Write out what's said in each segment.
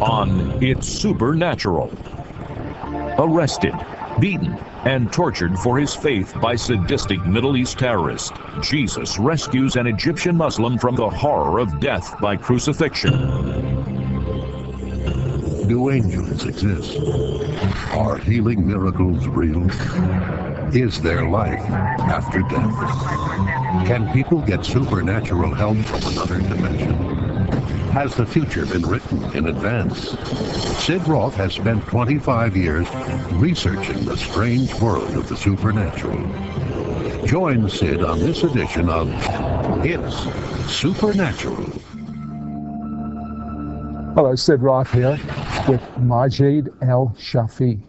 on It's Supernatural. Arrested, beaten, and tortured for his faith by sadistic Middle East terrorists, Jesus rescues an Egyptian Muslim from the horror of death by crucifixion. Do angels exist? Are healing miracles real? Is there life after death? Can people get supernatural help from another dimension? Has the future been written in advance? Sid Roth has spent 25 years researching the strange world of the supernatural. Join Sid on this edition of It's Supernatural. Hello, Sid Roth here with Mاجد el-Shafi.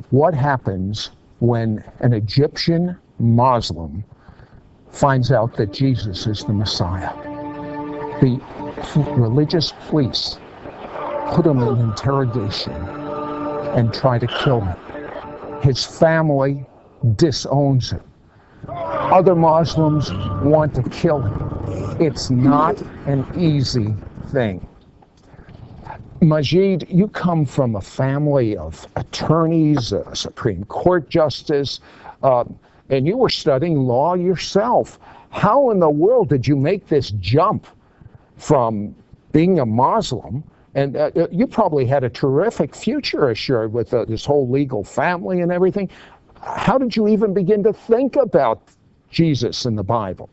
What happens when an Egyptian Muslim finds out that Jesus is the Messiah? The religious police put him in interrogation and try to kill him. His family disowns him. Other Muslims want to kill him. It's not an easy thing. Mاجد, you come from a family of attorneys, a Supreme Court justice, and you were studying law yourself. How in the world did you make this jump from being a Muslim? And you probably had a terrific future assured with this whole legal family and everything. How did you even begin to think about Jesus in the Bible?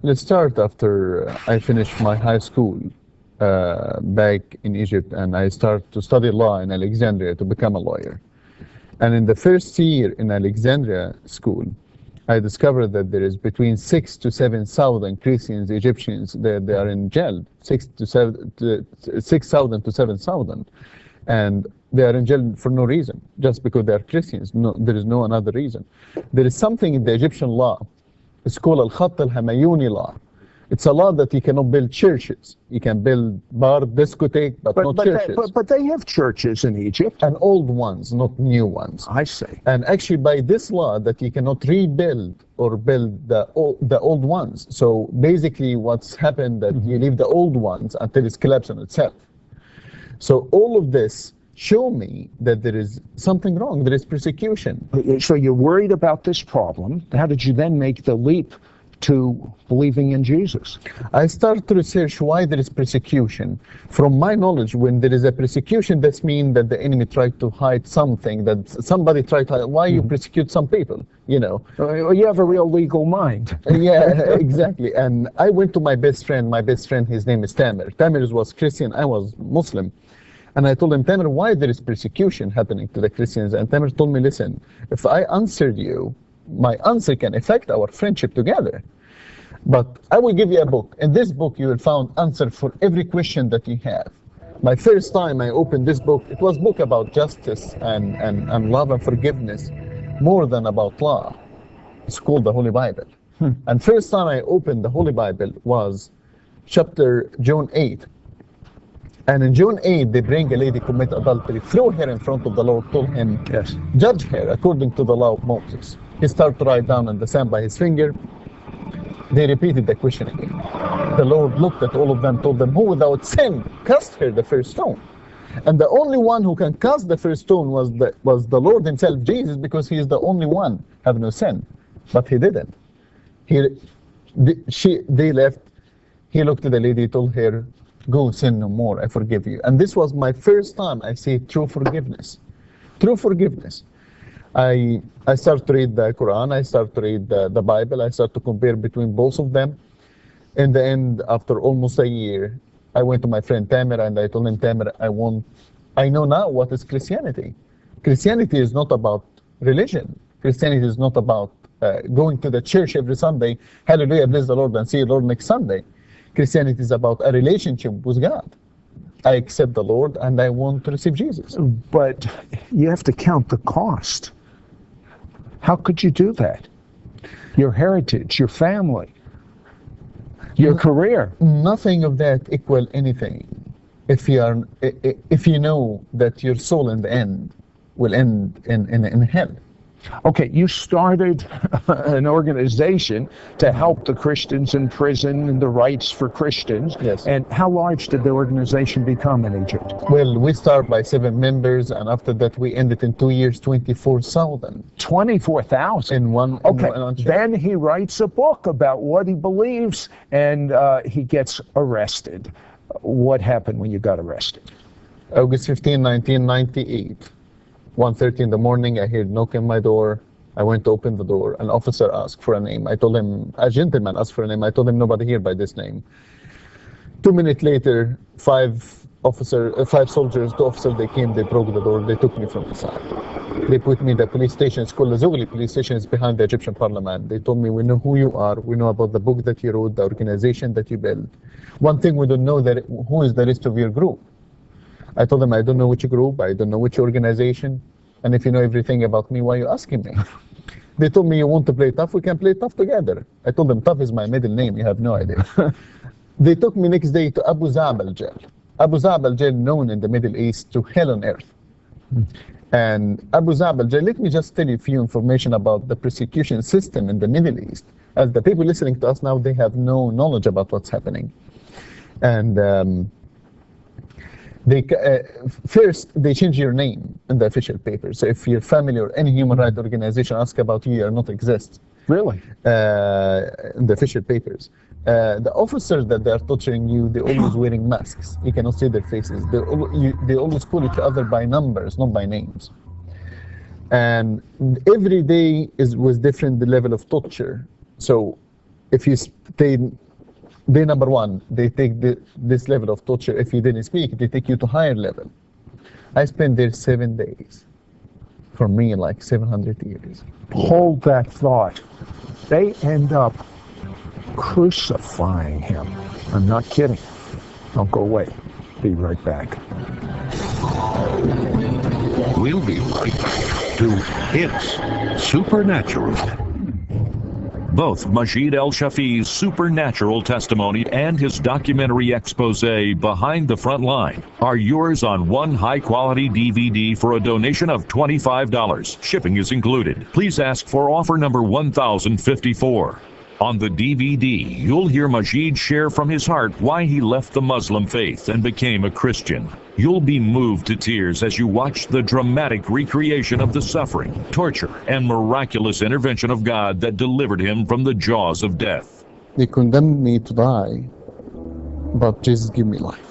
Let's start after I finished my high school back in Egypt, and I started to study law in Alexandria to become a lawyer. And in the first year in Alexandria school, I discovered that there is between 6,000 to 7,000 Christians, Egyptians, they are in jail, 6,000 to 7,000. And they are in jail for no reason, just because they are Christians. No, there is no another reason. There is something in the Egyptian law, it's called al-Khatt al-Hamayuni law. It's a law that you cannot build churches. You can build bar, discotheque, but not churches. But they have churches in Egypt. And old ones, not new ones. I see. And actually by this law that you cannot rebuild or build the old ones. So basically what's happened that you leave the old ones until it's collapsed on itself. So all of this show me that there is something wrong. There is persecution. So you're worried about this problem. How did you then make the leap to believing in Jesus? I started to research why there is persecution. From my knowledge, when there is a persecution, that means that the enemy tried to hide something, that somebody tried to hide. Why you persecute some people, you know? You have a real legal mind. Yeah, exactly. And I went to my best friend, his name is Tamer. Tamer was Christian, I was Muslim. And I told him, Tamer, why there is persecution happening to the Christians? And Tamer told me, listen, if I answered you, my answer can affect our friendship together. But I will give you a book. In this book, you will find answer for every question that you have. My first time I opened this book, it was a book about justice and love and forgiveness, more than about law. It's called the Holy Bible. And first time I opened the Holy Bible was chapter John 8. And in John 8, they bring a lady commit adultery, throw her in front of the Lord, told him, yes, judge her according to the law of Moses. He started to write down on the sand by his finger. They repeated the question again. The Lord looked at all of them, told them, who without sin cast her the first stone? And the only one who can cast the first stone was the Lord himself, Jesus, because he is the only one have no sin. But he didn't. They left. He looked at the lady, told her, go sin no more, I forgive you. And this was my first time I see true forgiveness. True forgiveness. I started to read the Quran, I started to read the Bible, I started to compare between both of them. In the end, after almost a year, I went to my friend Tamer and I told him, Tamer, I know now what is Christianity. Christianity is not about religion. Christianity is not about going to the church every Sunday, hallelujah, bless the Lord, and see the Lord next Sunday. Christianity is about a relationship with God. I accept the Lord and I want to receive Jesus. But you have to count the cost. How could you do that? Your heritage, your family, your career. Nothing of that equal anything. If you know that your soul in the end will end in hell. Okay, you started an organization to help the Christians in prison and the rights for Christians. Yes. And how large did the organization become in Egypt? Well, we started by 7 members, and after that we ended in 2 years, 24,000. 24,000? In one. Okay, in one then he writes a book about what he believes, and he gets arrested. What happened when you got arrested? August 15, 1998. 1:30 in the morning, I heard knock on my door. I went to open the door. An officer asked for a name. I told him, a gentleman asked for a name. I told him nobody here by this name. 2 minutes later, five soldiers, 2 officers, they came, they broke the door, they took me from inside. They put me in the police station. It's called the Zogli police station. It's behind the Egyptian parliament. They told me, we know who you are. We know about the book that you wrote, the organization that you built. One thing we don't know, that who is the rest of your group. I told them, I don't know which group, I don't know which organization, and if you know everything about me, why are you asking me? They told me, you want to play tough, we can play tough together. I told them, tough is my middle name, you have no idea. They took me next day to Abu Zabal jail. Abu Zabal jail, known in the Middle East to hell on earth. And Abu Zabal jail, let me just tell you a few information about the persecution system in the Middle East. As the people listening to us now, they have no knowledge about what's happening. And first, they change your name in the official papers. So if your family or any human rights organization ask about you, you are not exist. Really? In the official papers. The officers that they are torturing you, they're always wearing masks. You cannot see their faces. They always call each other by numbers, not by names. And every day was different, the level of torture. So if you stay, day number 1, they take this level of torture. If you didn't speak, they take you to higher level. I spent there 7 days. For me, like 700 years. Hold that thought. They end up crucifying him. I'm not kidding. Don't go away. Be right back. We'll be right back to It's Supernatural. Both Maajid El-Shafi's supernatural testimony and his documentary expose, Behind the Front Line, are yours on one high-quality DVD for a donation of $25. Shipping is included. Please ask for offer number 1054. On the DVD, you'll hear Maajid share from his heart why he left the Muslim faith and became a Christian. You'll be moved to tears as you watch the dramatic recreation of the suffering, torture, and miraculous intervention of God that delivered him from the jaws of death. They condemned me to die, but Jesus gave me life.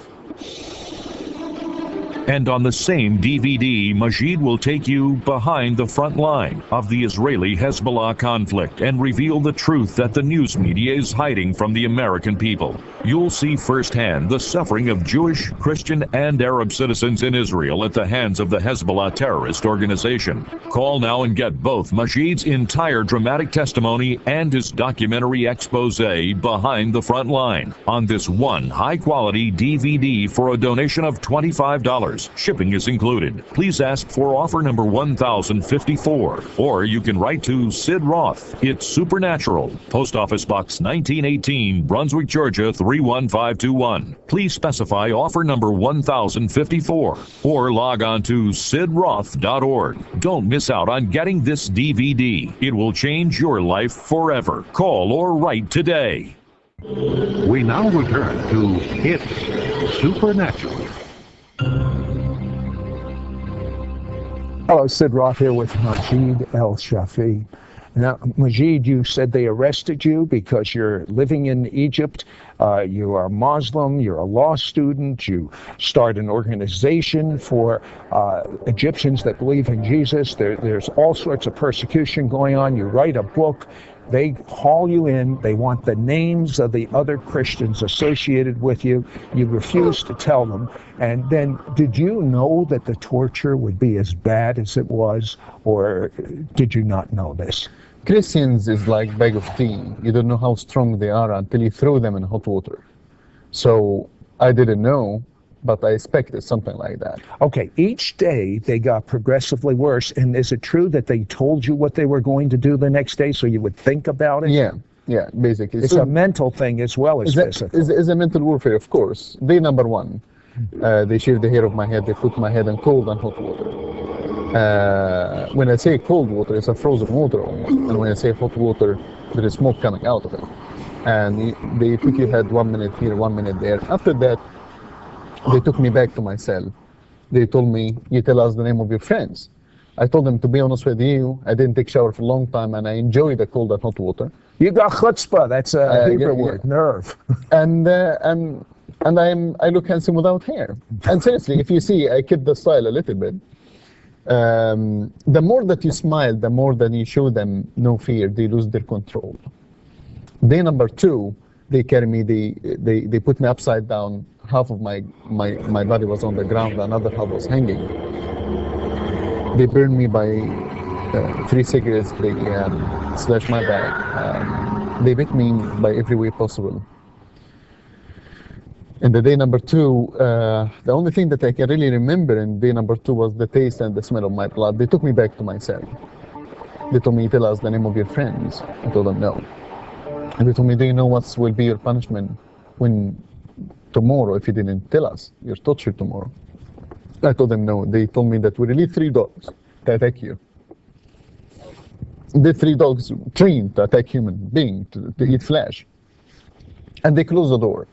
And on the same DVD, Maajid will take you behind the front line of the Israeli-Hezbollah conflict and reveal the truth that the news media is hiding from the American people. You'll see firsthand the suffering of Jewish, Christian, and Arab citizens in Israel at the hands of the Hezbollah terrorist organization. Call now and get both Maajid's entire dramatic testimony and his documentary expose, Behind the Front Line, on this one high-quality DVD for a donation of $25. Shipping is included. Please ask for offer number 1054, or you can write to Sid Roth. It's Supernatural, Post Office Box 1918, Brunswick, Georgia 31521. Please specify offer number 1054, or log on to sidroth.org. Don't miss out on getting this DVD. It will change your life forever. Call or write today. We now return to It's Supernatural. Hello, Sid Roth here with Maajid El-Shafi. Now, Maajid, you said they arrested you because you're living in Egypt. You are Muslim, you're a law student, you start an organization for Egyptians that believe in Jesus. There's all sorts of persecution going on. You write a book. They haul you in. They want the names of the other Christians associated with you. You refuse to tell them. And then, did you know that the torture would be as bad as it was, or did you not know this? Christians is like bag of tea. You don't know how strong they are until you throw them in hot water. So I didn't know, but I expected something like that. Okay, each day they got progressively worse, and is it true that they told you what they were going to do the next day so you would think about it? Yeah, basically. It's a mental thing as well as physical. It's a mental warfare, of course. Day number 1, they shaved the hair of my head, they put my head in cold and hot water. When I say cold water, it's a frozen water almost. And when I say hot water, there is smoke coming out of it. And they took your head 1 minute here, 1 minute there. After that, they took me back to my cell. They told me, you tell us the name of your friends. I told them, to be honest with you, I didn't take shower for a long time and I enjoy the cold and hot water. You got chutzpah, that's a Hebrew word, nerve. And I look handsome without hair. And seriously, if you see, I keep the style a little bit. The more that you smile, the more that you show them no fear, they lose their control. Day number 2, they carry me, they put me upside down. Half of my body was on the ground, the another half was hanging. They burned me by 3 cigarettes, they slashed my back. They beat me by every way possible. In the day number 2, the only thing that I can really remember in day number 2 was the taste and the smell of my blood. They took me back to my cell. They told me, tell us the name of your friends. I told them no. And they told me, do you know what will be your punishment when tomorrow, if you didn't tell us, you're tortured tomorrow? I told them no. They told me that we release 3 dogs to attack you. The 3 dogs trained to attack human beings, to eat flesh. And they closed the door.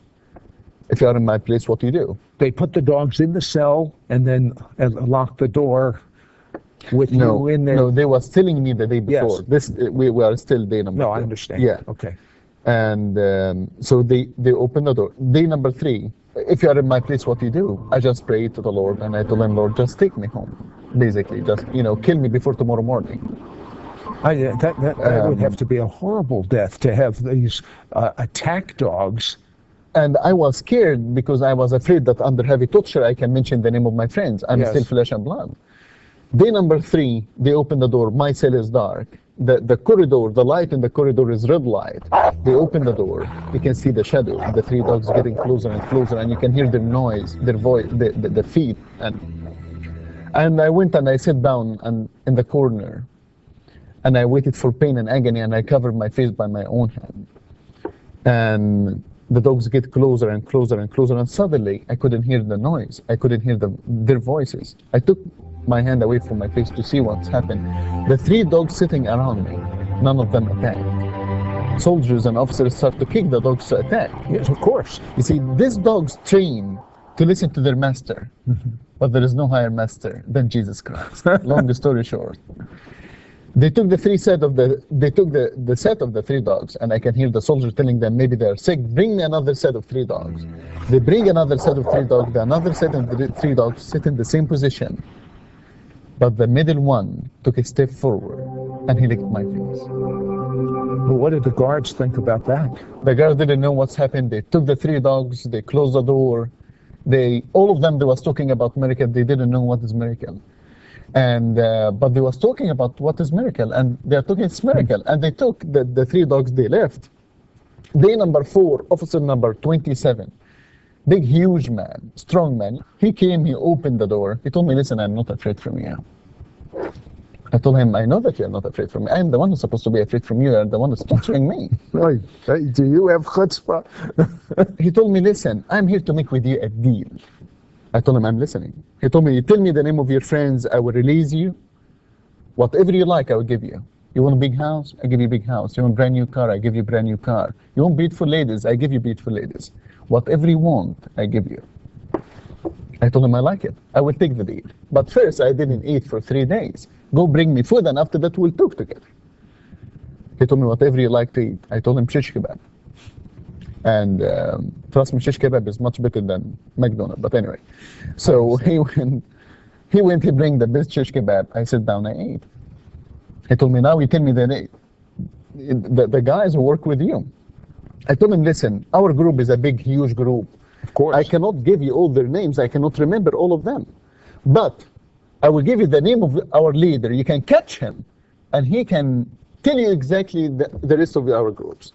If you are in my place, what do you do? They put the dogs in the cell and then locked the door with you in there? No, they was telling me the day before. Yes. We are still day number 2. No, I understand. Yeah. Okay. And so they opened the door. Day number 3, if you are in my place, what do you do? I just prayed to the Lord and I told him, Lord, just take me home. Basically, just, kill me before tomorrow morning. That would have to be a horrible death, to have these attack dogs. And I was scared because I was afraid that under heavy torture, I can mention the name of my friends. I'm still flesh and blood. Day number 3, they open the door. My cell is dark. The corridor, the light in the corridor is red light. They open the door. You can see the shadow. The 3 dogs getting closer and closer, and you can hear their noise, their voice, the feet. And I went and I sat down in the corner, and I waited for pain and agony, and I covered my face by my own hand. And the dogs get closer and closer and closer, and suddenly I couldn't hear the noise. I couldn't hear their voices. I took my hand away from my face to see what's happened. The 3 dogs sitting around me, none of them attacked. Soldiers and officers start to kick the dogs to attack. Yes, of course. You see, these dogs train to listen to their master, but there is no higher master than Jesus Christ. Long story short. They took the set of the 3 dogs, and I can hear the soldier telling them maybe they're sick. Bring me another set of 3 dogs. They bring another set of 3 dogs. Another set of 3 dogs sit in the same position, but the middle one took a step forward, and he licked my face. Well, what did the guards think about that? The guards didn't know what's happened. They took the 3 dogs. They closed the door. All of them, they was talking about miracle. They didn't know what is miracle. And but they was talking about what is miracle, and they're talking it's miracle. And they took the 3 dogs, they left. Day number 4, officer number 27, big huge man, strong man, he came, he opened the door, he told me, listen, I'm not afraid from you. I told him, I know that you're not afraid from me. I'm the one who's supposed to be afraid from you. You're the one who's torturing me. Right. Do you have chutzpah? He told me, listen, I'm here to make with you a deal. I told him, I'm listening. He told me, you tell me the name of your friends, I will release you. Whatever you like, I will give you. You want a big house? I give you a big house. You want a brand new car? I give you a brand new car. You want beautiful ladies? I give you beautiful ladies. Whatever you want, I give you. I told him, I like it. I will take the deal. But first, I didn't eat for 3 days. Go bring me food, and after that, we'll talk together. He told me, whatever you like to eat. I told him, shish kebab. And trust me, shish kebab is much better than McDonald's. But anyway, so he went to bring the best shish kebab. I sat down, I ate. He told me, now you tell me the guys who work with you. I told him, listen, our group is a big, huge group. Of course. I cannot give you all their names. I cannot remember all of them. But I will give you the name of our leader. You can catch him, and he can tell you exactly the rest of our groups.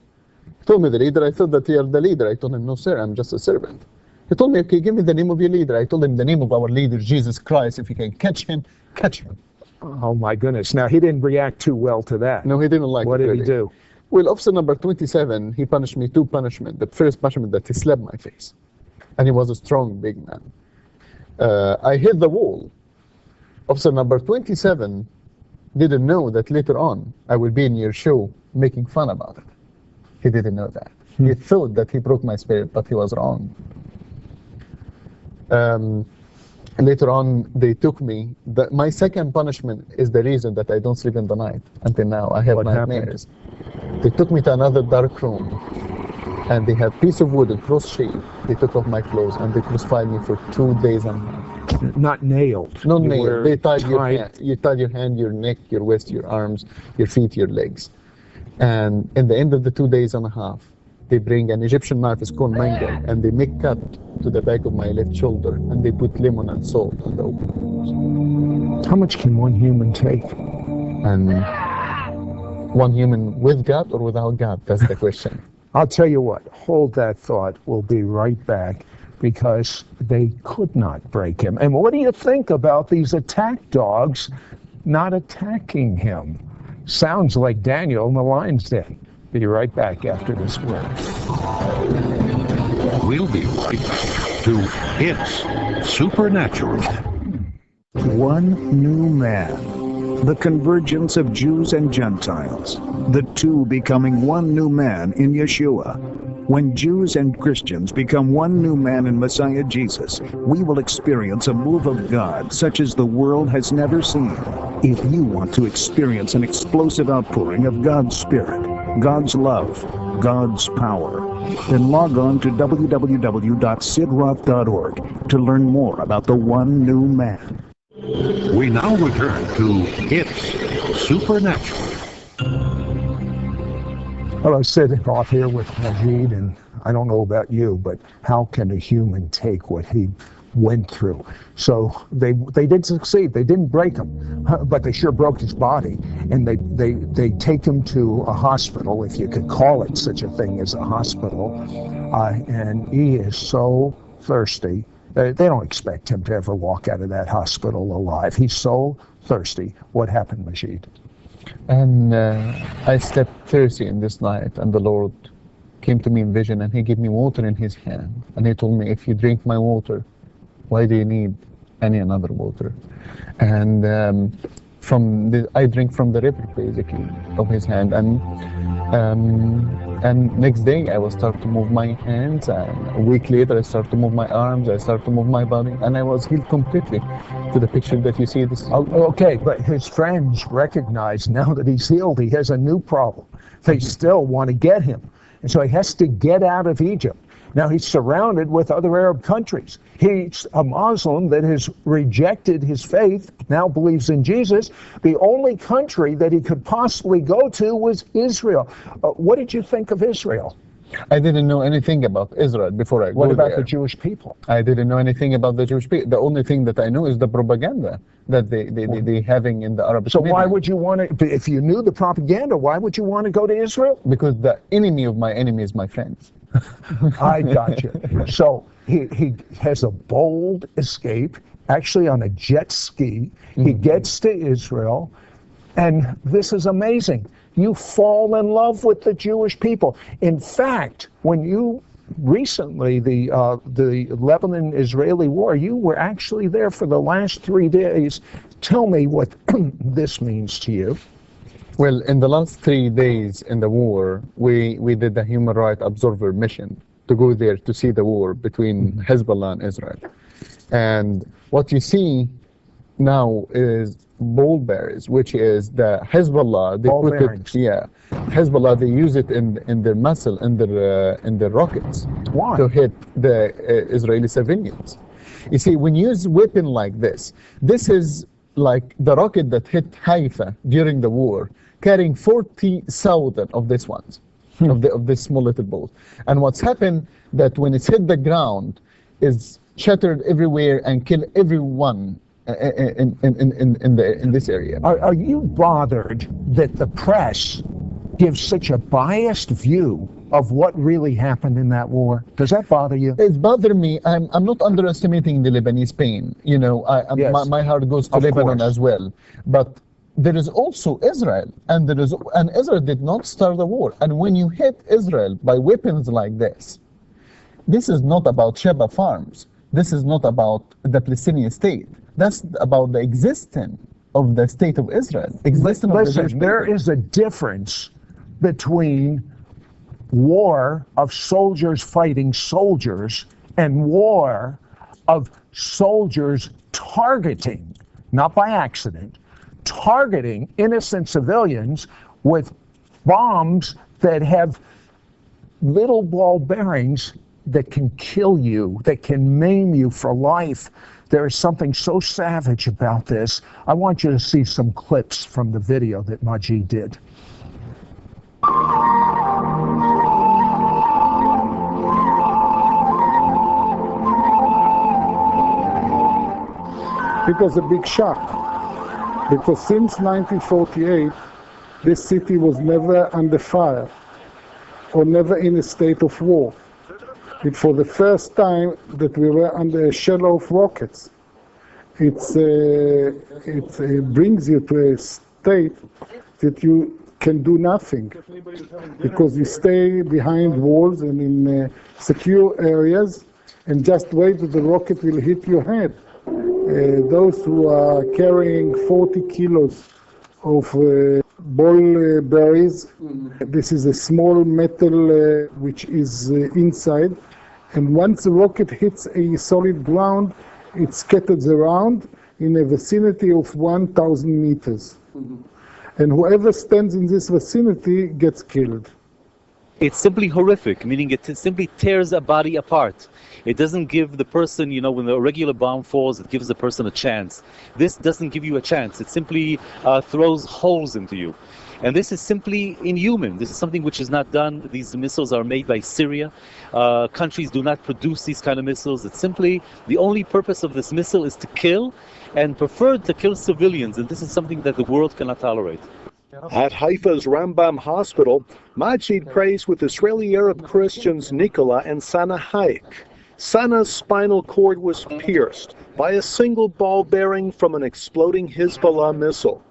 He told me the leader. I thought that you are the leader. I told him, no, sir, I'm just a servant. He told me, okay, give me the name of your leader. I told him the name of our leader, Jesus Christ. If you can catch him, catch him. Oh, my goodness. Now, he didn't react too well to that. No, he didn't like it. What did really. he do? Well, officer number 27, he punished me 2 punishments. The first punishment that he slapped my face. And he was a strong, big man. I hit the wall. Officer number 27 didn't know that later on I will be in your show making fun about it. He didn't know that. He thought that he broke my spirit, but he was wrong. Later on, they took me. My second punishment is the reason that I don't sleep in the night. Until now, I have nightmares. They took me to another dark room, and they had a piece of wood, a cross shape. They took off my clothes, and they crucified me for 2 days and a half. Not nailed. No nailed. They tied your hand, your neck, your waist, your arms, your feet, your legs. And in the end of the 2 days and a half, they bring an Egyptian knife, it's called mangle, and they make cut to the back of my left shoulder, and they put lemon and salt on the open wounds. How much can one human take? And one human with God or without God? That's the question. I'll tell you what, hold that thought. We'll be right back, because they could not break him. And what do you think about these attack dogs not attacking him? Sounds like Daniel in the lion's den. Be right back after this word. We'll be right back to It's Supernatural. One new man. The convergence of Jews and Gentiles. The two becoming one new man in Yeshua. When Jews and Christians become one new man in Messiah Jesus, we will experience a move of God such as the world has never seen. If you want to experience an explosive outpouring of God's Spirit, God's love, God's power, then log on to www.sidroth.org to learn more about the one new man. We now return to It's Supernatural. Well, I said off here with Mاجد, and I don't know about you, but how can a human take what he went through? So they did succeed. They didn't break him, but they sure broke his body. And they take him to a hospital, if you could call it such a thing as a hospital. And he is so thirsty. They don't expect him to ever walk out of that hospital alive. He's so thirsty. What happened, Mاجد? And I slept thirsty in this night, and the Lord came to me in vision, and he gave me water in his hand. And he told me, if you drink my water, why do you need any another water? And I drink from the river, basically, of his hand. And next day I will start to move my hands, and a week later I start to move my arms, I start to move my body, and I was healed completely to the picture that you see. This. Okay, but his friends recognize now that he's healed, he has a new problem. They still want to get him. And so he has to get out of Egypt. Now he's surrounded with other Arab countries. He's a Muslim that has rejected his faith, now believes in Jesus. The only country that he could possibly go to was Israel. What did you think of Israel? I didn't know anything about Israel before I go there. What about the Jewish people? I didn't know anything about the Jewish people. The only thing that I know is the propaganda that they having in the Arab community. So why would you want to, if you knew the propaganda, why would you want to go to Israel? Because the enemy of my enemy is my friends. I got you. So he has a bold escape, actually on a jet ski. He gets to Israel, and this is amazing. You fall in love with the Jewish people. In fact, when you recently, the Lebanon-Israeli war, you were actually there for the last 3 days. Tell me what this means to you. Well, in the last 3 days in the war, we did the human rights observer mission to go there to see the war between Hezbollah and Israel. And what you see now is ball bearings, which is the Hezbollah. They put it, Hezbollah. They use it in their missile, in their rockets. Why? To hit the Israeli civilians. You see, when you use weapon like this is like the rocket that hit Haifa during the war, carrying 40,000 of these ones, of this small little boat. And what's happened that when it's hit the ground, is shattered everywhere and kill everyone in this area. Are you bothered that the press gives such a biased view of what really happened in that war? Does that bother you? It's bothered me. I'm not underestimating the Lebanese pain. You know, Yes. my heart goes to Of Lebanon course. as well. But there is also Israel, and Israel did not start the war. And when you hit Israel by weapons like this is not about Sheba farms. This is not about the Palestinian state. That's about the existence of the state of Israel. Listen, there is a difference between war of soldiers fighting soldiers and war of soldiers targeting, not by accident, targeting innocent civilians with bombs that have little ball bearings that can kill you, that can maim you for life. There is something so savage about this. I want you to see some clips from the video that Maajid did. It was a big shock, because since 1948, this city was never under fire or never in a state of war. It's for the first time that we were under a shell of rockets. It brings you to a state that you can do nothing, because you stay behind walls and in secure areas and just wait that the rocket will hit your head. Those who are carrying 40 kilos of ball berries, this is a small metal which is inside, and once the rocket hits a solid ground, it scatters around in a vicinity of 1,000 meters. And whoever stands in this vicinity gets killed. It's simply horrific, meaning it simply tears a body apart. It doesn't give the person, when a regular bomb falls, it gives the person a chance. This doesn't give you a chance. It simply throws holes into you. And this is simply inhuman. This is something which is not done. These missiles are made by Syria. Countries do not produce these kind of missiles. It's simply, the only purpose of this missile is to kill, and preferred to kill civilians. And this is something that the world cannot tolerate. At Haifa's Rambam Hospital, Maajid prays with Israeli Arab Christians Nicola and Sana Hayek. Sana's spinal cord was pierced by a single ball bearing from an exploding Hezbollah missile.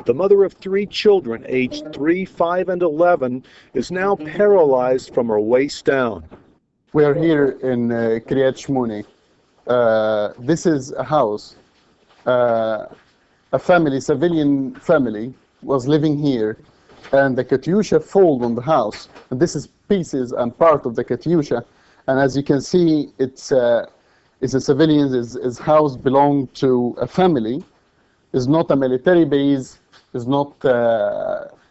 The mother of 3 children, aged 3, 5, and 11, is now paralyzed from her waist down. We are here in Kiryat Shmoni. This is a house. A family, civilian family, was living here, and the Katyusha fall on the house. And this is pieces and part of the Katyusha. And as you can see, it's a civilian. His house belonged to a family. It's not a military base. It's not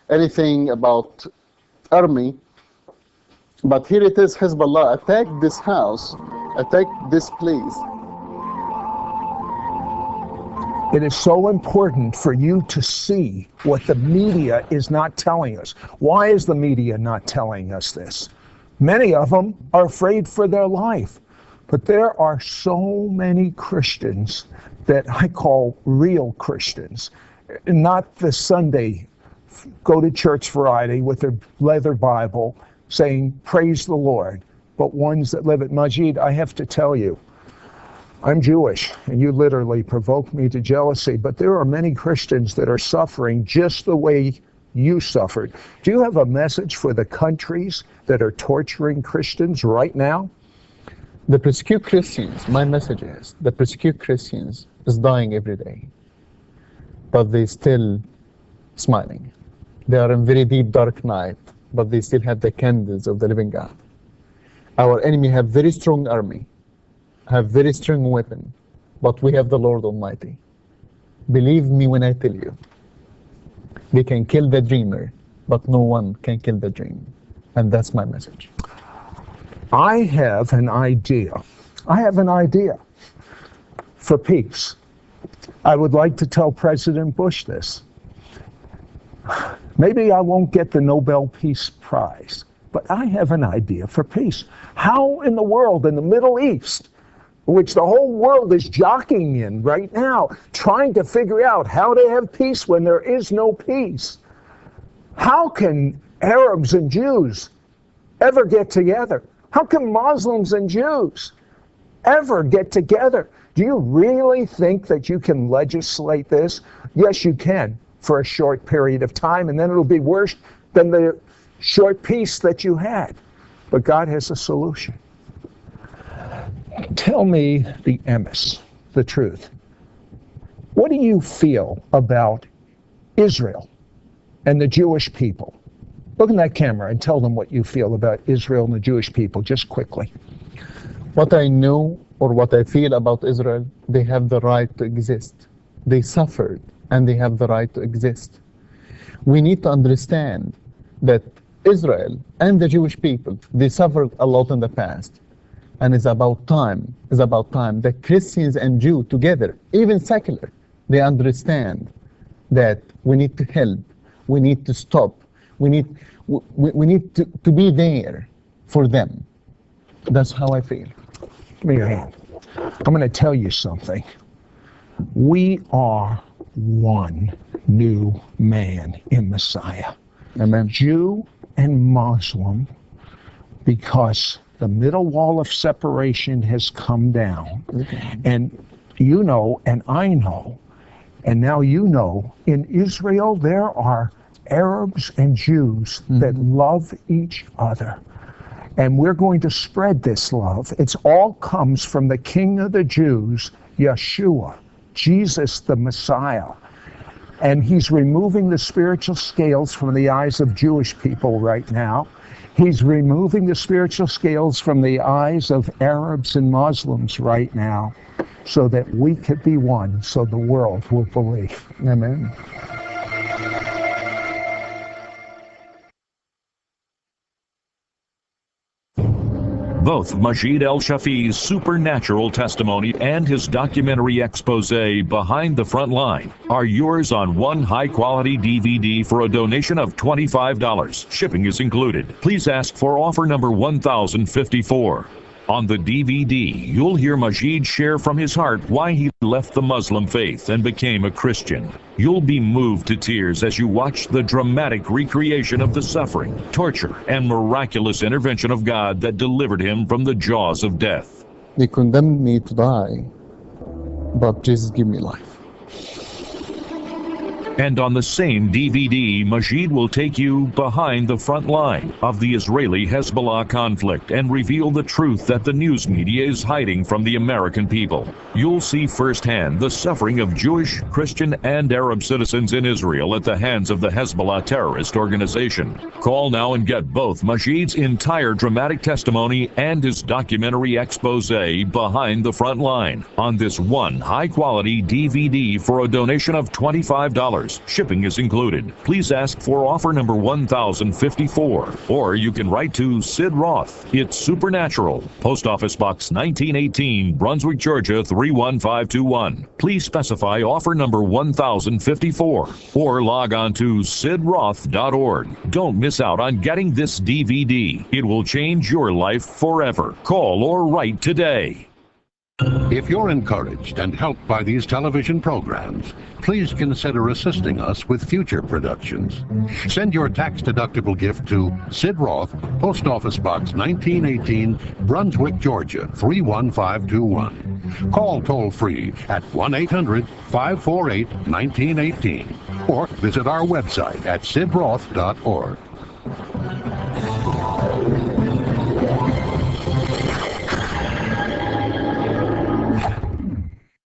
anything about army. But here it is, Hezbollah attacked this house, attacked this place. It is so important for you to see what the media is not telling us. Why is the media not telling us this? Many of them are afraid for their life. But there are so many Christians that I call real Christians, not the Sunday, go to church Friday with their leather Bible saying, praise the Lord, but ones that live it. Maajid, I have to tell you, I'm Jewish, and you literally provoke me to jealousy, but there are many Christians that are suffering just the way you suffered. Do you have a message for the countries that are torturing Christians right now? The persecuted Christians, my message is, the persecuted Christians is dying every day, but they still smiling. They are in very deep dark night, but they still have the candles of the living God. Our enemy have very strong army, have very strong weapon, but we have the Lord Almighty. Believe me when I tell you, they can kill the dreamer, but no one can kill the dream. And that's my message. I have an idea. I have an idea for peace. I would like to tell President Bush this. Maybe I won't get the Nobel Peace Prize, but I have an idea for peace. How in the world, in the Middle East, which the whole world is jockeying in right now, trying to figure out how to have peace when there is no peace. How can Arabs and Jews ever get together? How can Muslims and Jews ever get together? Do you really think that you can legislate this? Yes, you can, for a short period of time, and then it'll be worse than the short peace that you had. But God has a solution. Tell me the emes, the truth. What do you feel about Israel and the Jewish people? Look in that camera and tell them what you feel about Israel and the Jewish people, just quickly. What I know or what I feel about Israel, they have the right to exist. They suffered and they have the right to exist. We need to understand that Israel and the Jewish people, they suffered a lot in the past. And it's about time that Christians and Jews together, even secular, they understand that we need to help, we need to stop, we need to be there for them. That's how I feel. Give me your hand. I'm going to tell you something. We are one new man in Messiah. Amen. Jew and Muslim, because the middle wall of separation has come down. Okay. And you know, and I know, and now you know, in Israel there are Arabs and Jews that love each other. And we're going to spread this love. It all comes from the King of the Jews, Yeshua, Jesus the Messiah. And he's removing the spiritual scales from the eyes of Jewish people right now. He's removing the spiritual scales from the eyes of Arabs and Muslims right now, so that we could be one, so the world will believe. Amen. Both Maajid El-Shafi's supernatural testimony and his documentary expose, Behind the Front Line, are yours on one high-quality DVD for a donation of $25. Shipping is included. Please ask for offer number 1054. On the DVD, you'll hear Maajid share from his heart why he left the Muslim faith and became a Christian. You'll be moved to tears as you watch the dramatic recreation of the suffering, torture, and miraculous intervention of God that delivered him from the jaws of death. They condemned me to die, but Jesus gave me life. And on the same DVD, Maajid will take you behind the front line of the Israeli-Hezbollah conflict and reveal the truth that the news media is hiding from the American people. You'll see firsthand the suffering of Jewish, Christian, and Arab citizens in Israel at the hands of the Hezbollah terrorist organization. Call now and get both Maajid's entire dramatic testimony and his documentary expose, Behind the Front Line, on this one high-quality DVD for a donation of $25. Shipping is included. Please ask for offer number 1054, or you can write to Sid Roth. It's Supernatural, Post Office Box 1918, Brunswick, Georgia 31521. Please specify offer number 1054, or log on to sidroth.org. Don't miss out on getting this DVD. It will change your life forever. Call or write today. If you're encouraged and helped by these television programs, please consider assisting us with future productions. Send your tax-deductible gift to Sid Roth, Post Office Box 1918, Brunswick, Georgia 31521. Call toll-free at 1-800-548-1918 or visit our website at sidroth.org.